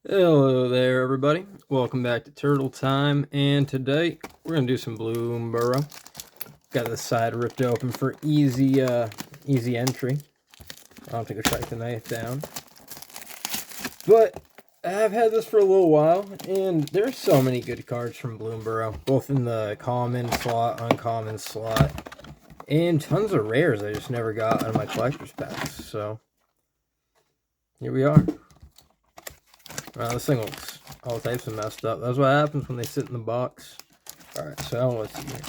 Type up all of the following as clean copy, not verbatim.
Hello there, everybody. Welcome back to Turtle Time, and today we're gonna do some Bloomburrow. Got the side ripped open for easy entry. I don't think I track the knife down, but I've had this for a little while, and there's so many good cards from Bloomburrow, both in the common slot, uncommon slot, and tons of rares I just never got out of my collector's packs. So here we are. Wow, this thing looks all types of messed up. That's what happens when they sit in the box. Alright, so let's see here.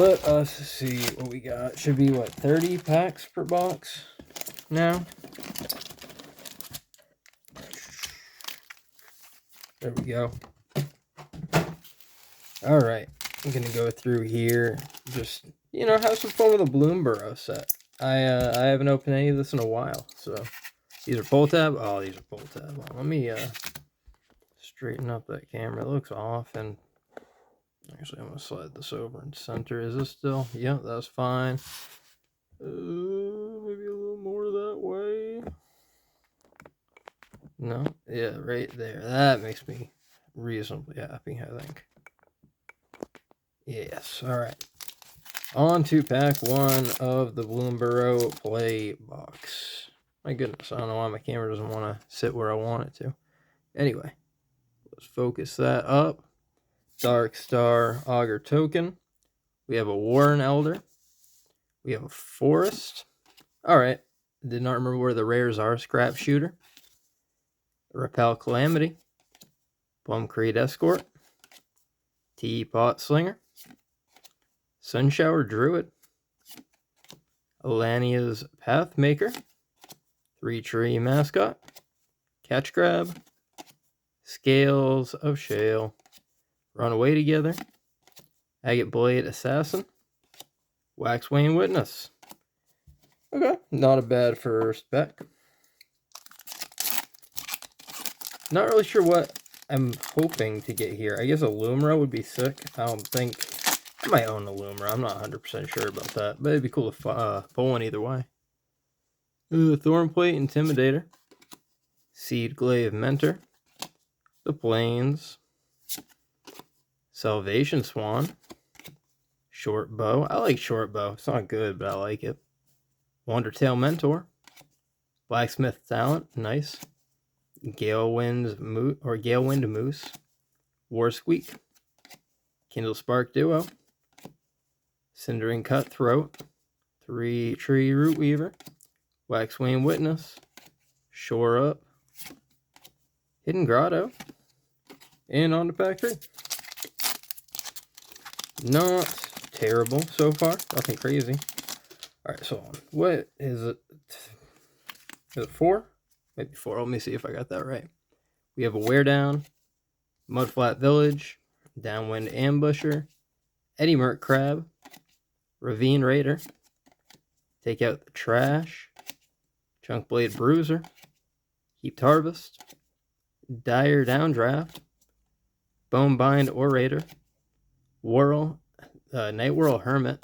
Let us see what we got. Should be, what, 30 packs per box now? There we go. Alright, I'm going to go through here. Just, have some fun with a Bloomburrow set. I haven't opened any of this in a while, so... These are pull tab? Oh, these are pull tab. Well, let me straighten up that camera. It looks off, and actually I'm going to slide this over and center. Is this still? Yeah, that's fine. Maybe a little more that way. No? Yeah, right there. That makes me reasonably happy, I think. Yes, alright. On to pack one of the Bloomburrow Play Box. My goodness, I don't know why my camera doesn't want to sit where I want it to. Anyway, let's focus that up. Dark Star Augur Token. We have a Warren Elder. We have a Forest. Alright, did not remember where the rares are. Scrap Shooter. Repel Calamity. Plumcreed Escort. Teapot Slinger. Sunshower Druid. Alania's Pathmaker. 3-Tree Mascot. Catch Grab. Scales of Shale. Runaway Together. Agate Blade Assassin. Waxwing Witness. Okay, not a bad first pack. Not really sure what I'm hoping to get here. I guess a Lumra would be sick. I don't think... I might own a Lumra. I'm not 100% sure about that. But it'd be cool to pull one either way. Thornplate Intimidator. Seedglaive Mentor. The Plains. Salvation Swan. Short Bow. I like Short Bow. It's not good, but I like it. Wandertail Mentor. Blacksmith Talent. Nice. Galewind Moose. War Squeak. Kindle Spark Duo. Cindering Cutthroat. 3-Tree Root Weaver. Waxwing Witness. Shore Up. Hidden Grotto. And on to pack 3. Not terrible so far. Nothing crazy. Alright, so what is it? Is it 4? Maybe 4. Let me see if I got that right. We have a Wear Down. Mudflat Village. Downwind Ambusher. Eddie Merc Crab. Ravine Raider. Take Out the Trash. Chunkblade Bruiser. Heaped Harvest. Dire Downdraft. Bonebind Orator. Night Whirl Hermit.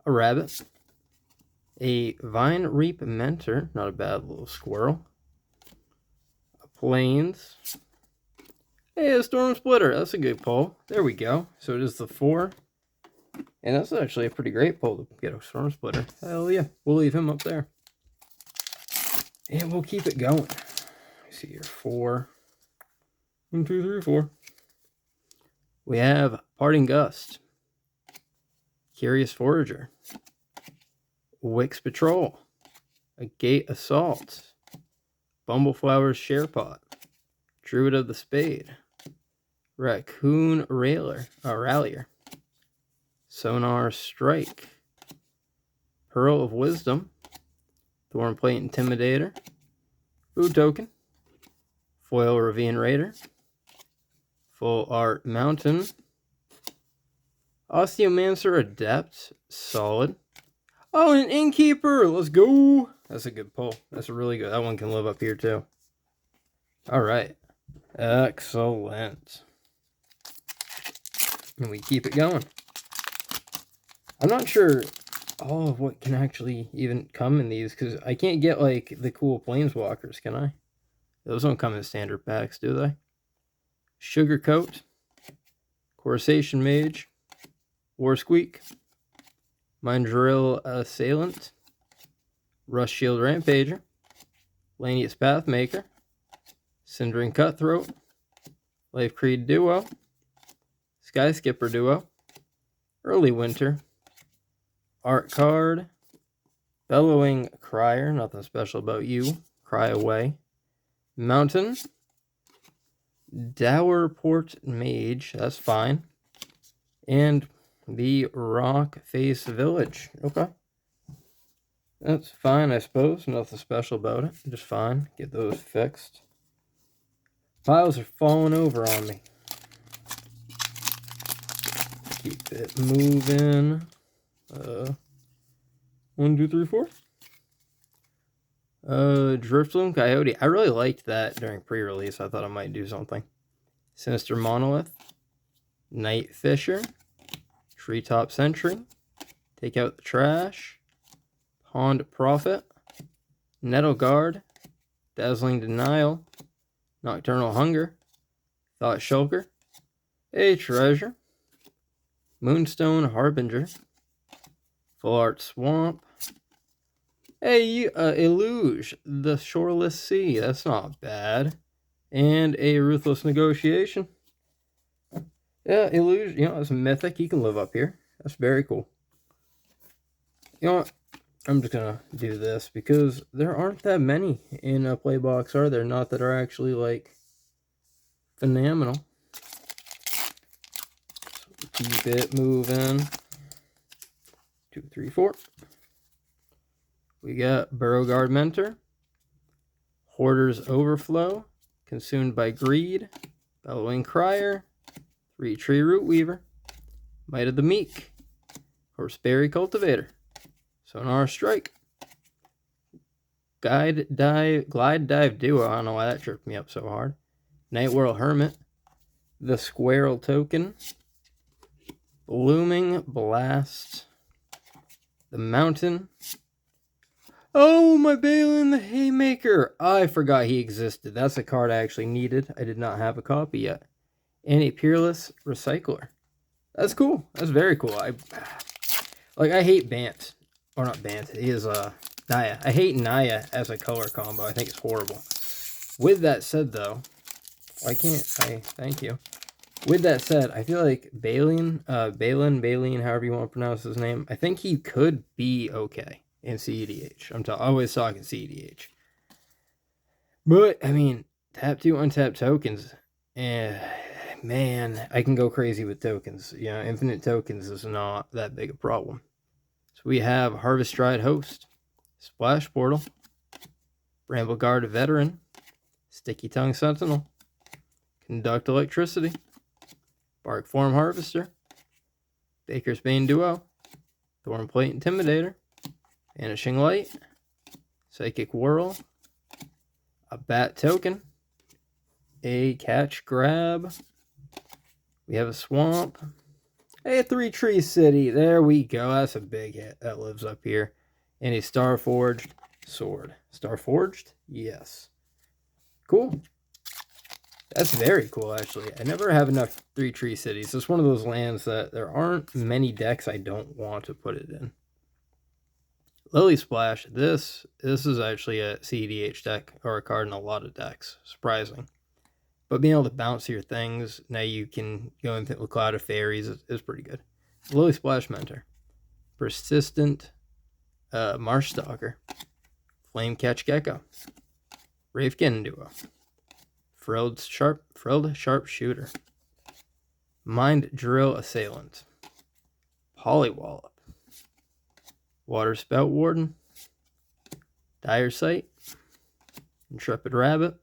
A Rabbit. A Vine Reap Mentor. Not a bad little squirrel. A Plains. Hey, a Storm Splitter. That's a good pull. There we go. So it is the 4. And that's actually a pretty great pull to get a Storm Splitter. Hell yeah. We'll leave him up there. And we'll keep it going. Let's see here. 4. 1, 2, 3, 4. We have Parting Gust. Curious Forager. Wix Patrol. A Gate Assault. Bumbleflower's Sharepot. Druid of the Spade. Raccoon Rallier. Sonar Strike. Pearl of Wisdom. Thornplate Intimidator. Food Token. Foil Ravine Raider. Full Art Mountain. Osteomancer Adept. Solid. Oh, an Innkeeper! Let's go! That's a good pull. That's really good. That one can live up here too. Alright. Excellent. And we keep it going. I'm not sure all of what can actually even come in these, because I can't get, like, the cool Planeswalkers, can I? Those don't come in standard packs, do they? Sugarcoat, Corsation Mage, War Squeak, Mindrill Assailant, Rust Shield Rampager, Lanius Pathmaker, Cindering Cutthroat, Life Creed Duo, Sky Skipper Duo, Early Winter, Art Card, Bellowing Crier, nothing special about you, Cry Away, Mountain, Dowerport Mage, that's fine, and the Rock Face Village. Okay. That's fine, I suppose. Nothing special about it. Just fine. Get those fixed. Piles are falling over on me. Keep it moving. 1, 2, 3, 4. Driftloom Coyote. I really liked that during pre-release. I thought I might do something. Sinister Monolith. Night Fisher. Treetop Sentry. Take out the trash. Pond Prophet. Nettle Guard. Dazzling Denial. Nocturnal Hunger. Thought Shulker. A Treasure. Moonstone Harbinger. Full Art Swamp. A Illuge, the Shoreless Sea. That's not bad. And a Ruthless Negotiation. Yeah, Illuge, you know, it's mythic. He can live up here. That's very cool. You know what? I'm just going to do this because there aren't that many in a play box, are there? Not that are actually, like, phenomenal. So keep it moving. 2, 3, 4. We got Burrowguard Mentor, Hoarder's Overflow, Consumed by Greed, Bellowing Crier, 3-Tree Root Weaver, Might of the Meek, Horseberry Cultivator, Sonar Strike, Glide Dive Duo, I don't know why that tripped me up so hard, Night Whirl Hermit, the Squirrel Token, Blooming Blast, the Mountain. Oh, my Balin the Haymaker. I forgot he existed. That's a card I actually needed. I did not have a copy yet. And a Peerless Recycler. That's cool. That's very cool. I hate Bant. Or not Bant. He is Naya. I hate Naya as a color combo. I think it's horrible. With that said, though, thank you. With that said, I feel like Balin, however you want to pronounce his name, I think he could be okay in CEDH. I'm always talking CEDH. But, I mean, tap 2 untap tokens, man, I can go crazy with tokens. You know, infinite tokens is not that big a problem. So we have Harvest Stride Host, Splash Portal, Bramble Guard Veteran, Sticky Tongue Sentinel, Conduct Electricity, Bark Form Harvester, Baker's Bane Duo, Thornplate Intimidator, Vanishing Light, Psychic Whirl, a Bat Token, a Catch Grab, we have a Swamp, a 3-Tree City, there we go, that's a big hit, that lives up here, and a Starforged Sword. Starforged? Yes. Cool. That's very cool, actually. I never have enough 3-Tree Cities. It's one of those lands that there aren't many decks I don't want to put it in. Lily Splash. This is actually a CEDH deck, or a card in a lot of decks. Surprising. But being able to bounce your things, now you can go into with Cloud of Fairies, is pretty good. Lily Splash Mentor. Persistent Marsh Stalker. Flame Catch Gecko. Ravekin Duo. Frilled Sharpshooter. Mind Drill Assailant. Polywallop. Water Spout Warden. Dire Sight. Intrepid Rabbit.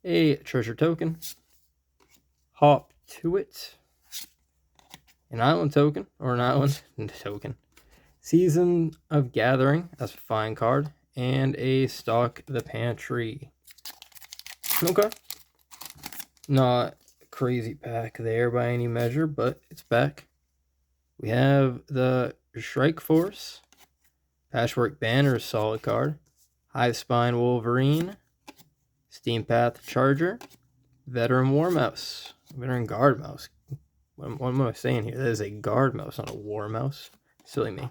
A Treasure Token. Hop to it. An Island Token, or an Island Token. Season of Gathering, that's a fine card. And a Stock the Pantry. Okay. Not a crazy pack there by any measure, but it's back. We have the Shrike Force. Patchwork Banner, solid card. Hive Spine Wolverine. Steampath Charger, Veteran War Mouse, Veteran Guard Mouse. What am I saying here? That is a Guard Mouse, not a War Mouse. Silly me.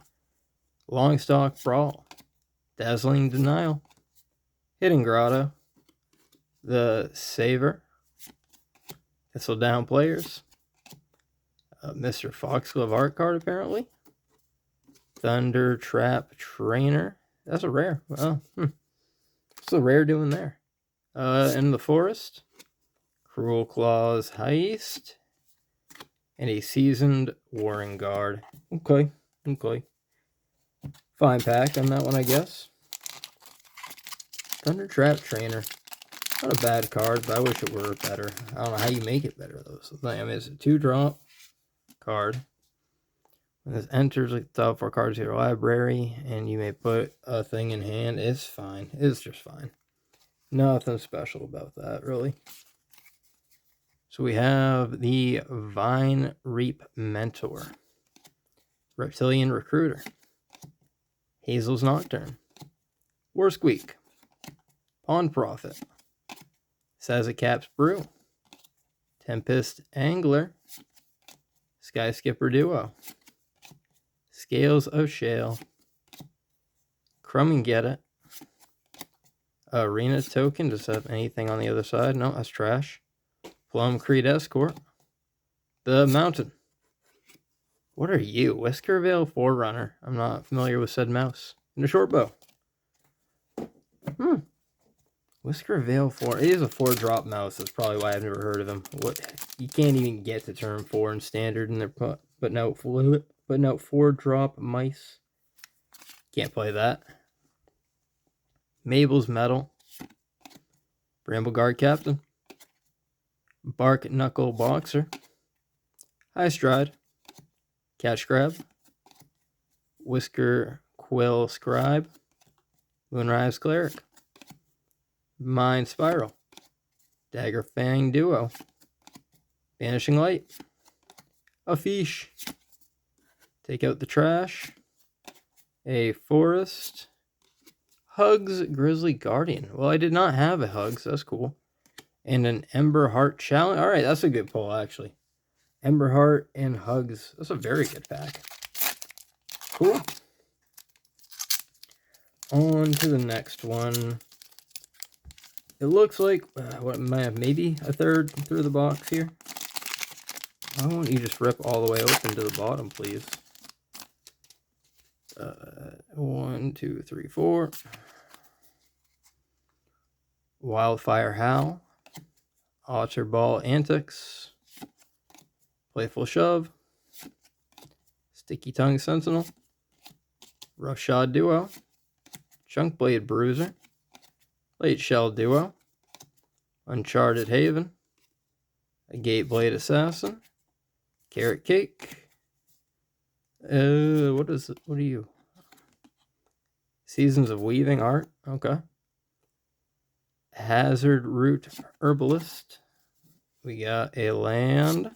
Longstock Brawl, Dazzling Denial, Hidden Grotto, the Saver, Thistle Down Players, Mr. Foxglove art card apparently, Thunder Trap Trainer. That's a rare. Well, what's the rare doing there? In the Forest, Cruel Claws Heist, and a Seasoned Warring Guard. Okay. Fine pack on that one, I guess. Thunder Trap Trainer. Not a bad card, but I wish it were better. I don't know how you make it better, though. So, I mean, it's a 2-drop card. When this enters like the top 4 cards of your library, and you may put a thing in hand, it's fine. It's just fine. Nothing special about that, really. So we have the Vine Reap Mentor, Reptilian Recruiter, Hazel's Nocturne, War Squeak, Pond Prophet, Sazzacap's Brew, Tempest Angler, Sky Skipper Duo, Scales of Shale, Crumb and Get It, Arena Token. Does that have anything on the other side? No, that's trash. Plum Creed Escort, the Mountain. What are you? Whiskervale Forerunner. I'm not familiar with said mouse. And a short bow. Whiskervale 4. It is a 4-drop mouse. That's probably why I've never heard of him. You can't even get to turn 4 in standard, and they're putting out 4-drop mice. Can't play that. Mabel's Metal, Bramble Guard Captain, Bark Knuckle Boxer, High Stride, Catch Grab, Whisker Quill Scribe, Moonrise Cleric, Mind Spiral, Dagger Fang Duo, Vanishing Light, a Fish, Take Out the Trash, a Forest, Hugs Grizzly Guardian. Well, I did not have a Hugs. That's cool. And an Ember Heart Challenge. All right, that's a good pull, actually. Ember Heart and Hugs. That's a very good pack. Cool. On to the next one. It looks like, what might have maybe a third through the box here. Why won't you just rip all the way open to the bottom, please? 1, 2, 3, 4. Wildfire Howl, Otter Ball Antics, Playful Shove, Sticky Tongue Sentinel, Roughshod Duo, Chunk Blade Bruiser, Late Shell Duo, Uncharted Haven, a Gateblade Assassin, Carrot Cake. What is it? What are you? Seasons of Weaving Art. Okay. Hazard Root Herbalist. We got a land.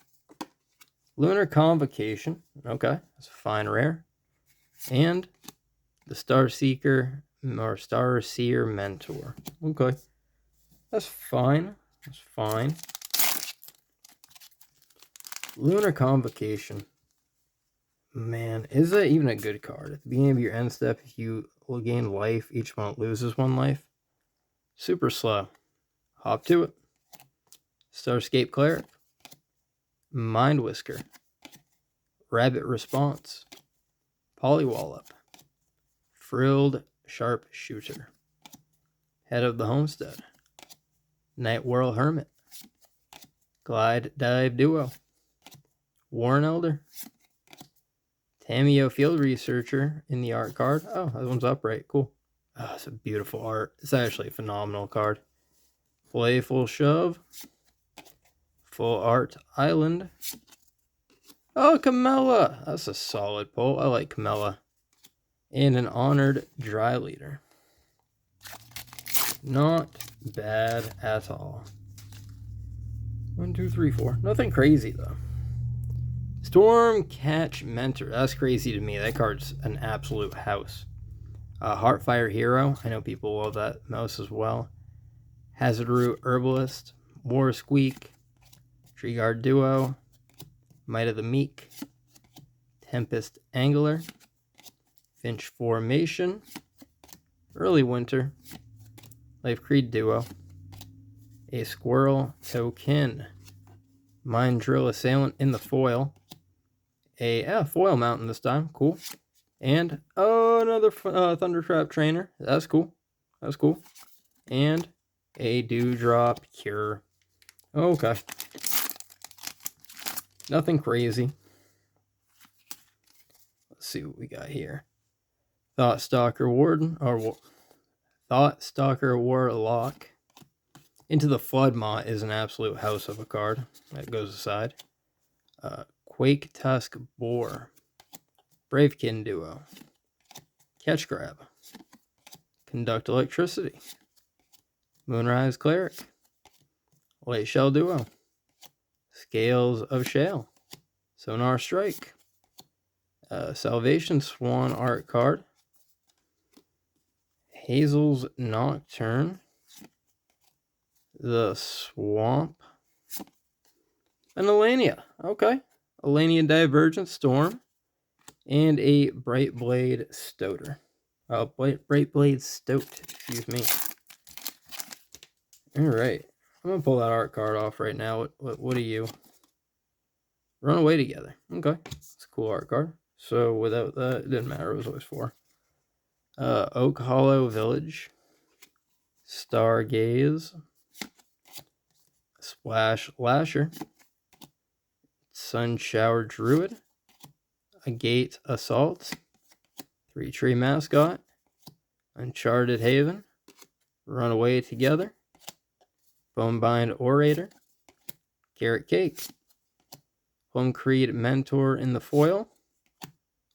Lunar Convocation. Okay. That's a fine rare. And the Star Seeker or Star Seer Mentor. Okay. That's fine. That's fine. Lunar Convocation. Man, is that even a good card? At the beginning of your end step, if you will gain life, each opponent loses 1 life. Super slow. Hop to it. Starscape Cleric. Mind Whisker. Rabbit Response. Polywallop. Frilled Sharpshooter. Head of the Homestead. Night Whirl Hermit. Glide Dive Duo. Warren Elder. Tameo Field Researcher in the art card. Oh, that one's upright. Cool. Oh, it's a beautiful art. It's actually a phenomenal card. Playful Shove. Full Art Island. Oh, Camella. That's a solid pull. I like Camella. And an Honored Dry Leader. Not bad at all. 1, 2, 3, 4. Nothing crazy, though. Stormcatch Mentor. That's crazy to me. That card's an absolute house. Heartfire Hero. I know people love that mouse as well. Hazard Root Herbalist, War Squeak, Tree Guard Duo, Might of the Meek, Tempest Angler, Finch Formation, Early Winter, Life Creed Duo, a Squirrel Token, Mind Drill Assailant in the foil, a foil mountain this time, cool, and another Thundertrap Trainer, that's cool, and a Dewdrop Cure. Okay, nothing crazy. Let's see what we got here. Thoughtstalker Warden, or Thoughtstalker Warlock. Into the Floodmaw is an absolute house of a card. That goes aside. Quake Tusk Boar. Bravekin Duo. Catch Grab. Conduct Electricity. Moonrise Cleric. Light Shell Duo. Scales of Shale. Sonar Strike. Salvation Swan art card. Hazel's Nocturne. The Swamp. An Elania. Okay. Elania Divergent Storm. And a Bright Blade Stoater. Bright Blade Stoat. Excuse me. Alright. I'm going to pull that art card off right now. What are you? Run Away Together. Okay. It's a cool art card. So without that, it didn't matter. It was always 4. Oak Hollow Village. Stargaze. Splash Lasher. Sun Shower Druid. A Gate Assault. 3 Tree Mascot. Uncharted Haven. Run Away Together. Bonebind Orator. Carrot Cake. Plum Creed Mentor in the foil.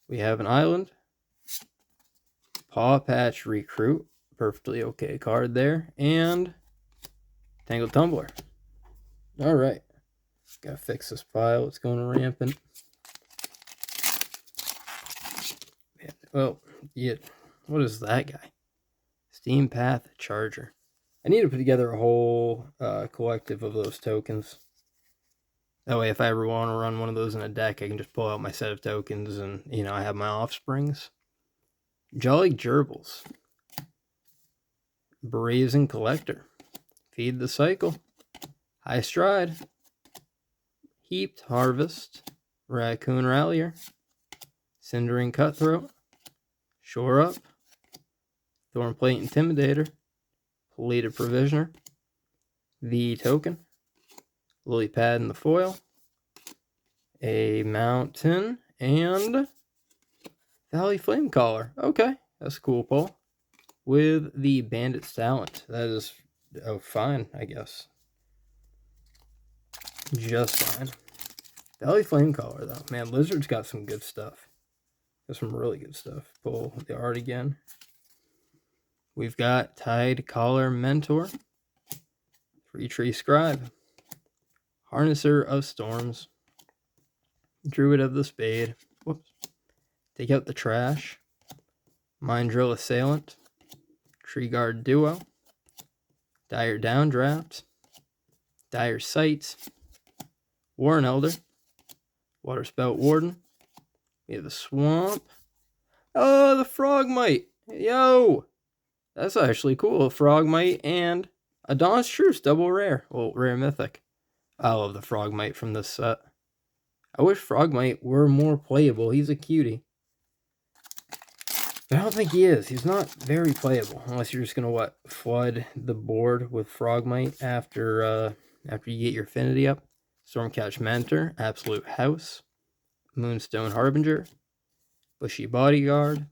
We have an Island. Paw Patch Recruit. Perfectly okay card there. And Tangled Tumbler. Alright. Gotta fix this pile. It's going rampant. Man, well, yeah. What is that guy? Steam Path Charger. I need to put together a whole collective of those tokens. That way, if I ever want to run one of those in a deck, I can just pull out my set of tokens and, I have my offsprings. Jolly Gerbils. Brazen Collector. Feed the Cycle. High Stride. Heaped Harvest. Raccoon Rallier. Cindering Cutthroat. Shore Up. Thornplate Intimidator. Plated Provisioner. The Token. Lily Pad in the foil. A Mountain. And Valley Flamecaller. Okay, that's a cool pull. With the Bandit's Talent. That is fine, I guess. Just fine. Valley Flamecaller, though. Man, Lizard's got some good stuff. Got some really good stuff. Pull the art again. We've got Tide Collar Mentor. 3 Tree Scribe. Harnesser of Storms. Druid of the Spade. Whoops. Take out the trash. Mind Drill Assailant. Tree Guard Duo. Dire Downdraft. Dire Sight. Warren Elder. Waterspout Warden. We have the Swamp. Oh, the Frogmite. Yo! That's actually cool. A Frogmite and a Dawn's Truce. Double rare. Well, rare mythic. I love the Frogmite from this set. I wish Frogmite were more playable. He's a cutie. But I don't think he is. He's not very playable. Unless you're just going to, flood the board with Frogmite after you get your affinity up. Stormcatch Mentor. Absolute House. Moonstone Harbinger. Bushy Bodyguard.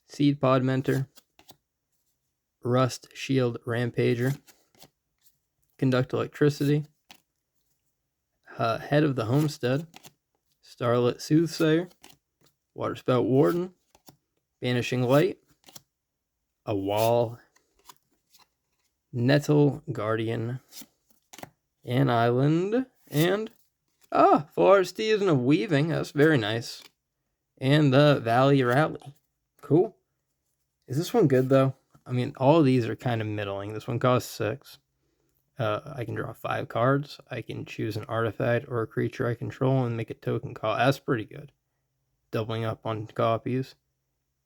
Seed Pod Mentor. Rust Shield Rampager. Conduct Electricity. Head of the Homestead. Starlit Soothsayer. Waterspout Warden. Vanishing Light. A Wall. Nettle Guardian. An Island. And Full Art Season of Weaving. That's very nice. And the Valley Rally. Cool. Is this one good, though? I mean, all of these are kind of middling. This one costs 6. I can draw 5 cards. I can choose an artifact or a creature I control and make a token call. That's pretty good. Doubling up on copies.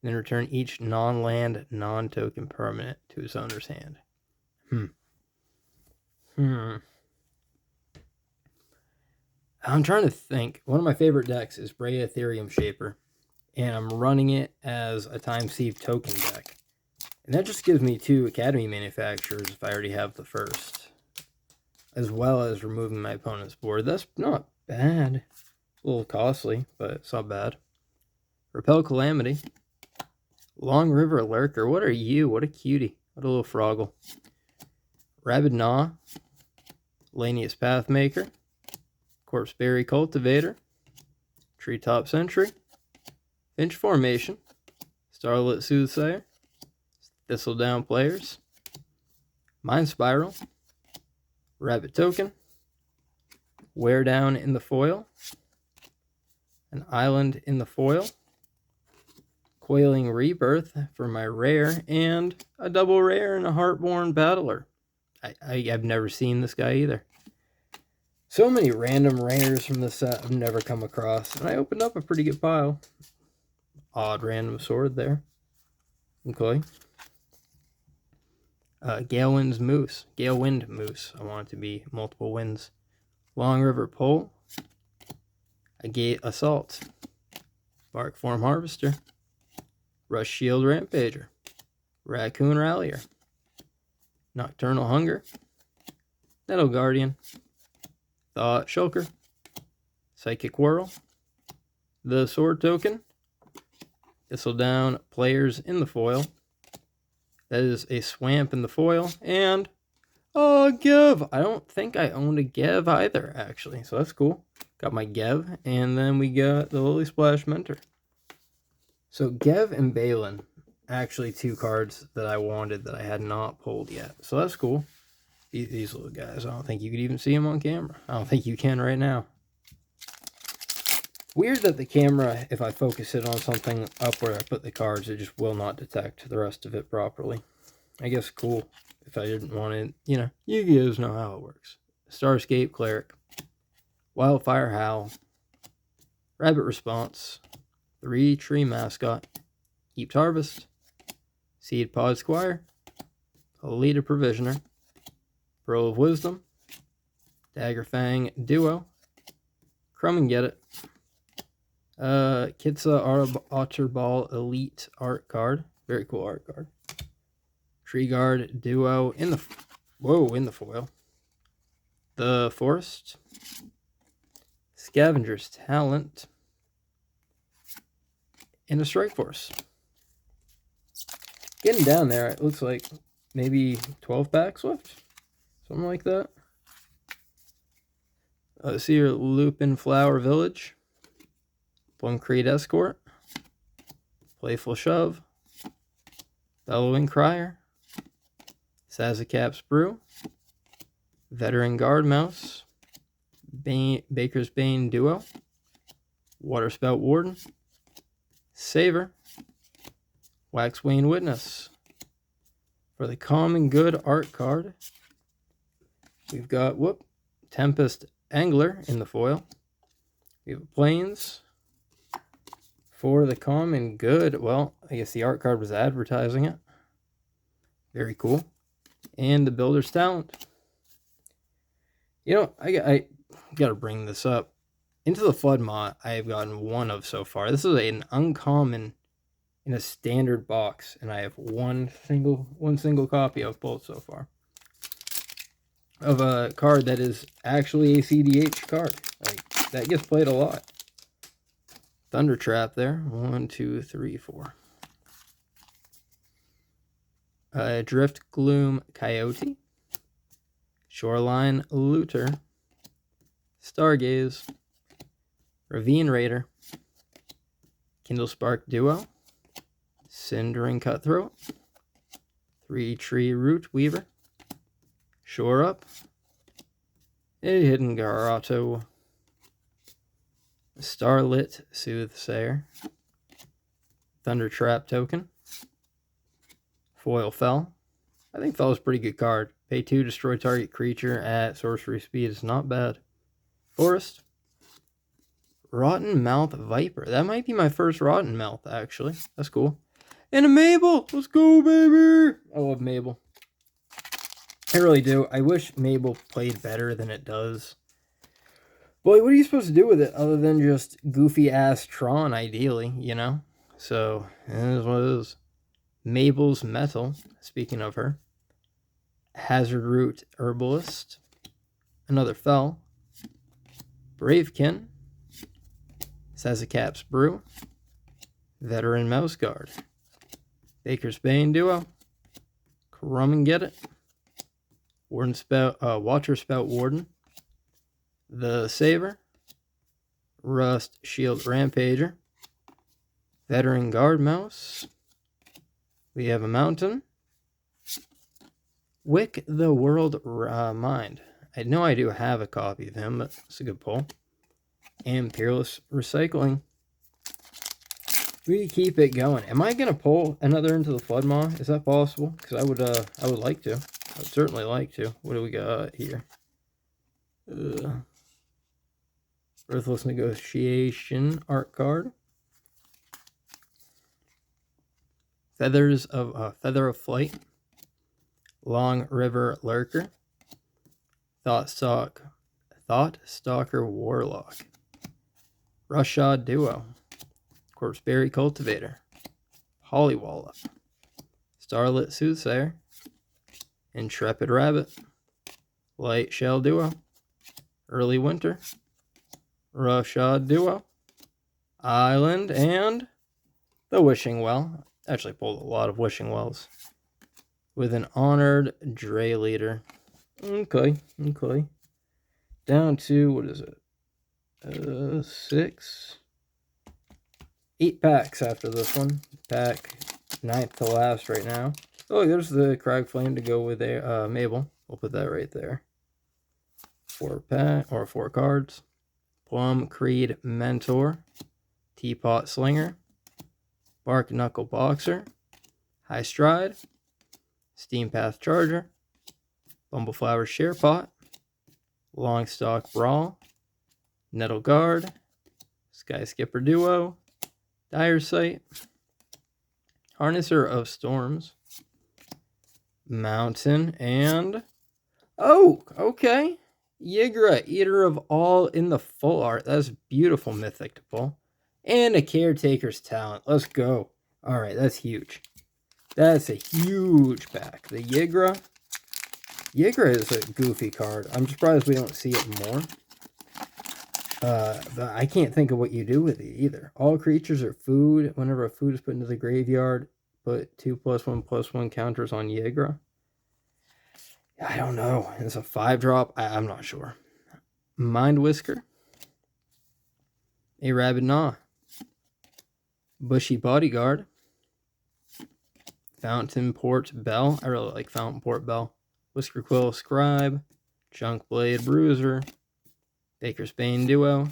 Then return each non-land, non-token permanent to its owner's hand. I'm trying to think. One of my favorite decks is Brea Ethereum Shaper, and I'm running it as a Time Thief token deck. And that just gives me 2 Academy Manufacturers if I already have the first, as well as removing my opponent's board. That's not bad. A little costly, but it's not bad. Repel Calamity. Long River Lurker. What are you? What a cutie. What a little froggle. Rabid Gnaw. Lanius Pathmaker. Corpseberry Cultivator. Treetop Sentry. Finch Formation. Starlit Soothsayer. Thistledown Players. Mind Spiral. Rabbit Token. Wear Down in the foil. An Island in the foil. Coiling Rebirth for my rare, and a double rare and a Heartborn Battler. I've never seen this guy either. So many random rares from this set I've never come across, and I opened up a pretty good pile. Odd random sword there. Okay. Galewind Moose. I want it to be multiple wins. Long River Pole. A Gate Assault. Bark Form Harvester. Rush Shield Rampager. Raccoon Rallier. Nocturnal Hunger. Nettle Guardian. Thought Shulker. Psychic Whirl. The Sword Token. Thistledown Players in the foil. That is a Swamp in the foil. And a Gev. I don't think I owned a Gev either, actually. So that's cool. Got my Gev. And then we got the Lily Splash Mentor. So Gev and Balin, actually 2 cards that I wanted that I had not pulled yet. So that's cool. These little guys, I don't think you could even see them on camera. I don't think you can right now. Weird that the camera, if I focus it on something up where I put the cards, it just will not detect the rest of it properly. I guess cool if I didn't want it. You know, you guys know how it works. Starscape Cleric. Wildfire Howl. Rabbit Response. 3 Tree Mascot. Heaped Harvest. Seed Pod Squire. Alita Provisioner. Pearl of Wisdom. Daggerfang Duo. Crumb and Get It. Kitsa Otterball Elite art card. Very cool art card. Tree Guard Duo in the foil. The Forest. Scavenger's Talent. And a Strike Force. Getting down there, it looks like maybe 12 packs left. Something like that. See your Lupin Flower Village. Plumcrete Escort. Playful Shove. Bellowing Crier. Sazzacap's Brew. Veteran Guard Mouse. Baker's Bane Duo. Waterspout Warden. Saver. Waxwayne Witness. For the Common Good art card, we've got Tempest Angler in the foil. We have Plains. For the Common Good, well, I guess the art card was advertising it. Very cool. And the Builder's Talent. You know, I got to bring this up. Into the Flood Moth, I have gotten 1 of so far. This is an uncommon in a standard box, and I have one single copy of both so far. Of a card that is actually a CDH card. Like, that gets played a lot. Thunder Trap there. 1, 2, 3, 4. Drift Gloom Coyote. Shoreline Looter. Stargaze. Ravine Raider. Kindle Spark Duo. Cindering Cutthroat. 3 Tree Root Weaver. Shore Up. A Hidden Grotto. Starlit Soothsayer. Thunder Trap Token. Foil Fell. I think Fell is a pretty good card. Pay 2, destroy target creature at sorcery speed. Is not bad. Forest. Rotten Mouth Viper. That might be my first Rotten Mouth, actually. That's cool. And a Mabel! Let's go, baby! I love Mabel. I really do. I wish Mabel played better than it does. Boy, what are you supposed to do with it other than just goofy-ass Tron, ideally, you know? So, it is what it is. Mabel's Metal, speaking of her. Hazard Root Herbalist. Another Fell. Bravekin. Sazakap's Brew. Veteran Mouse Guard. Baker's Bane Duo. Crumb and Get It. Warden Spout, Watcher Spout Warden. The Saber. Rust Shield Rampager. Veteran Guard Mouse. We have a Mountain. Wick the World Mind. I know I do have a copy of him, but it's a good pull. And Peerless Recycling. We keep it going. Am I gonna pull another Into the Flood Maw? Is that possible? Because I would like to. I would certainly like to. What do we got here? Ruthless Negotiation art card. Feather of Flight. Long River Lurker. Thought Stalker Warlock. Rushshod Duo. Corpseberry Cultivator. Hollywallop. Starlit Soothsayer. Intrepid Rabbit. Light Shell Duo. Early Winter. Roughshod Duo. Island, and the Wishing Well. Actually pulled a lot of Wishing Wells. With an Honored Dray Leader. Okay. Down to, what is it? 6. 8 packs after this one. Pack 9th to last right now. Oh, there's the Crag Flame to go with Mabel. We'll put that right there. 4 cards. Plum Creed Mentor. Teapot Slinger. Bark Knuckle Boxer. High Stride. Steampath Charger. Bumbleflower Sharepot. Longstalk Brawl. Nettle Guard. Sky Skipper Duo. Dire Sight. Harnesser of Storms. Mountain, and oh, okay. Yigra, Eater of All in the full art. That's beautiful mythic to pull. And a Caretaker's Talent. Let's go. Alright, that's huge. That's a huge pack. The Yigra. Yigra is a goofy card. I'm surprised we don't see it more. But I can't think of what you do with it either. All creatures are food. Whenever a food is put into the graveyard, put 2+1/+1 counters on Yigra. I don't know. It's a 5-drop. I'm not sure. Mind Whisker. A Rabid Gnaw. Bushy Bodyguard. Fountain Port Bell. I really like Fountain Port Bell. Whisker Quill Scribe. Junk Blade Bruiser. Baker's Bane Duo.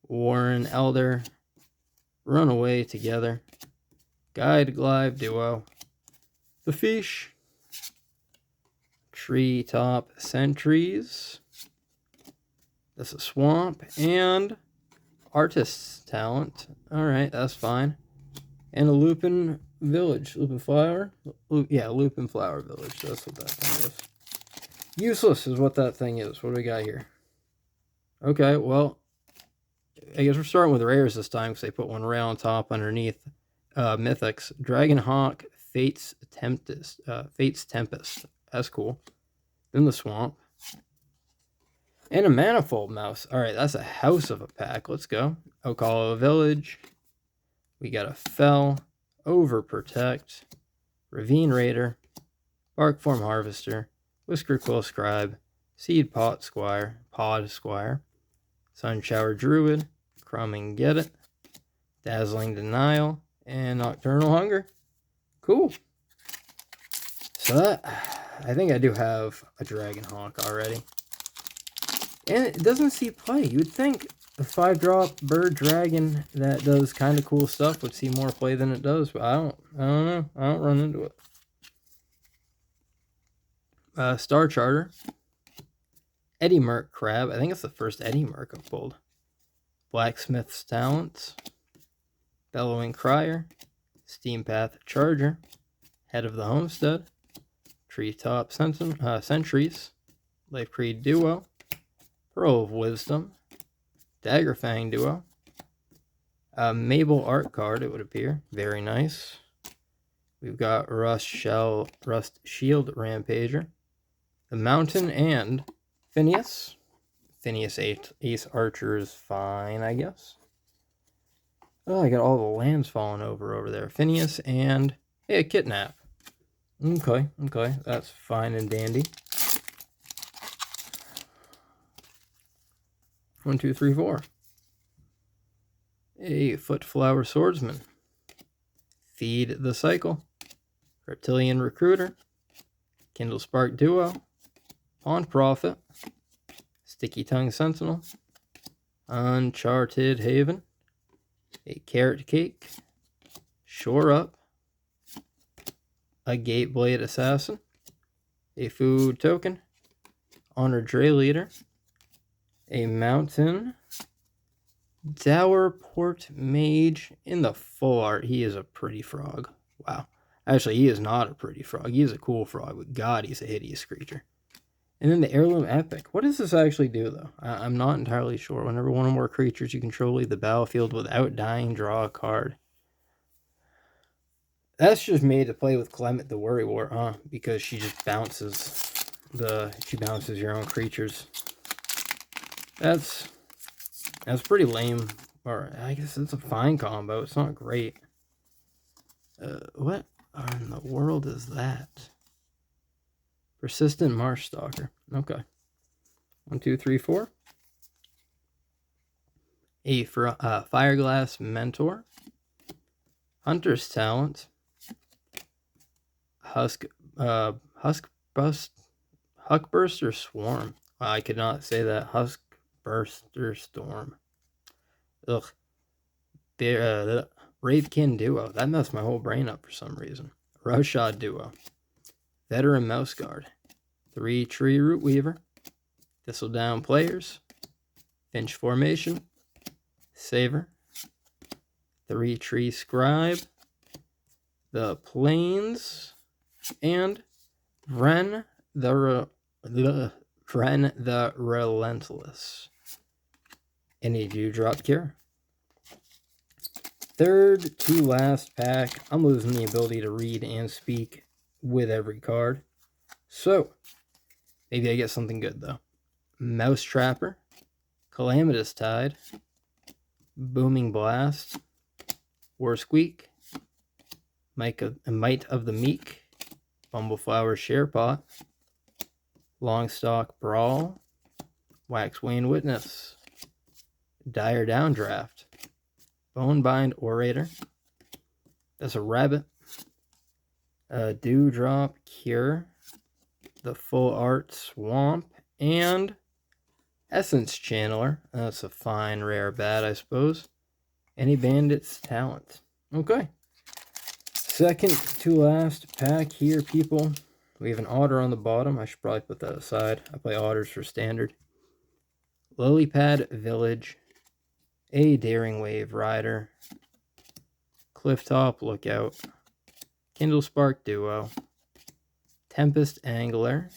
Warren Elder. Runaway Together. Guide Glide Duo. The Fish. Treetop Sentries. That's a Swamp. And Artist's Talent. Alright, that's fine. And a Lupin Village. Lupin Flower? Yeah, Lupin Flower Village. That's what that thing is. Useless is what that thing is. What do we got here? Okay, well, I guess we're starting with rares this time because they put one rare on top underneath. Mythics. Dragonhawk, Fate's Tempest. That's cool. Then the Swamp. And a Manifold Mouse. Alright, that's a house of a pack. Let's go. Ocala Village. We got a Fell. Overprotect. Ravine Raider. Barkform Harvester. Whisker Quill Scribe. Seed Pod Squire. Sunshower Druid. Crumb and Get It. Dazzling Denial. And Nocturnal Hunger. Cool. So that, I think I do have a Dragonhawk already. And it doesn't see play. You would think a 5-drop bird dragon that does kind of cool stuff would see more play than it does, but I don't know. I don't run into it. Star Charter, Eddie Merc Crab. I think it's the first Eddie Merc I've pulled. Blacksmith's Talents, Bellowing Crier, Steampath Charger, Head of the Homestead, Treetop Sentries, Life Creed Duo, Pearl of Wisdom, Daggerfang Duo, Mabel Art card, it would appear. Very nice. We've got Rust Shield Rampager, the Mountain, and Phineas. Phineas Ace Archer is fine, I guess. Oh, I got all the lands falling over there. Phineas and, hey, a Kidnap. Okay, that's fine and dandy. 1, 2, 3, 4. A Footflower Swordsman. Feed the Cycle. Reptilian Recruiter. Kindle Spark Duo. Pawn Prophet. Sticky Tongue Sentinel. Uncharted Haven. A Carrot Cake. Shore Up. A Gateblade Assassin. A Food Token. Honored Dray Leader. A Mountain. Dowerport Mage in the full art. He is a pretty frog. Wow. Actually, he is not a pretty frog. He is a cool frog, but God, he's a hideous creature. And then the Heirloom Epic. What does this actually do, though? I'm not entirely sure. Whenever one or more creatures you control leave the battlefield without dying, draw a card. That's just made to play with Clement the Worrywart, huh? Because she just bounces your own creatures. That's pretty lame. Or I guess it's a fine combo. It's not great. What in the world is that? Persistent Marsh Stalker. Okay. 1, 2, 3, 4. A Fireglass Mentor. Hunter's Talent. Huskburster Swarm. I could not say that. Huskburster Storm. Ugh. Wraithkin Duo. That messed my whole brain up for some reason. Roughshod Duo. Veteran Mouse Guard. 3 Tree Root Weaver. Thistledown Players. Finch Formation. Saver. 3 Tree Scribe. The Plains. And Vren the Relentless. And a Dewdrop Cure. Third to last pack. I'm losing the ability to read and speak with every card. So, maybe I get something good, though. Mouse Trapper. Calamitous Tide. Booming Blast. War Squeak. Might of the Meek. Bumbleflower Sharepot. Longstalk Brawl. Waxwane Witness. Dire Downdraft. Bonebind Orator. That's a rabbit. Dewdrop Cure. The Full Art Swamp. And Essence Channeler. That's a fine rare bat, I suppose. Any Bandit's Talent. Okay. Second to last pack here, people. We have an otter on the bottom. I should probably put that aside. I play otters for standard. Lilypad Village. A Daring Wave Rider. Clifftop Lookout. Kindle Spark Duo. Tempest Angler.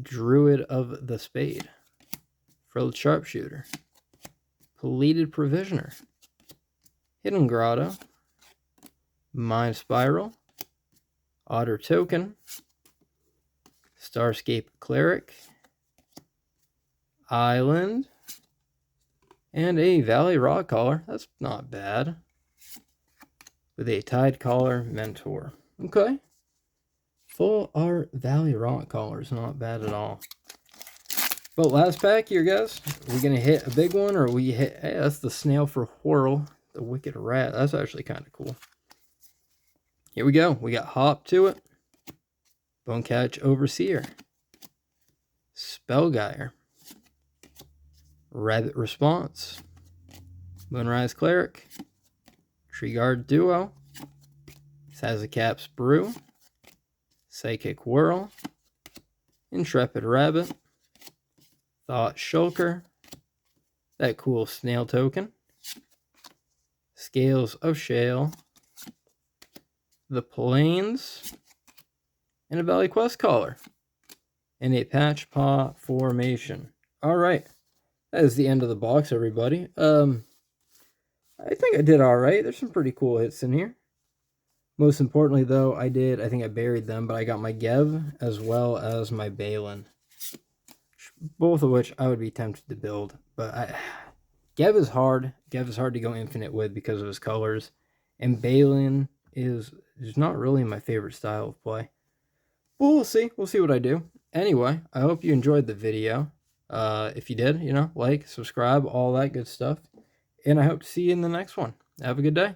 Druid of the Spade. Frilled Sharpshooter. Pleated Provisioner. Hidden Grotto. Mind Spiral. Otter Token. Starscape Cleric. Island. And a Valley Rock Caller. That's not bad. With a Tidecaller Mentor. Okay. Full Art Valley Rock Caller is not bad at all. But last pack here, guys. Are we going to hit a big one, or we hit... Hey, that's the Snail for Whirl. The Wicked Rat. That's actually kind of cool. Here we go. We got Hop to it. Bonecatch Overseer. Spellgeyer. Rabbit Response. Moonrise Cleric. Treeguard Duo. Sazakap's Brew. Psychic Whirl. Intrepid Rabbit, Thought Shulker, that cool snail token, Scales of Shale, the Plains, and a Valley Quest Caller, and a Patch Paw formation. Alright, that is the end of the box, everybody. I think I did alright. There's some pretty cool hits in here. Most importantly, though, I think I buried them, but I got my Gev as well as my Balin. Both of which I would be tempted to build, but Gev is hard. Gev is hard to go infinite with because of his colors, and Balin is not really my favorite style of play. But we'll see. We'll see what I do. Anyway, I hope you enjoyed the video. If you did, like, subscribe, all that good stuff. And I hope to see you in the next one. Have a good day.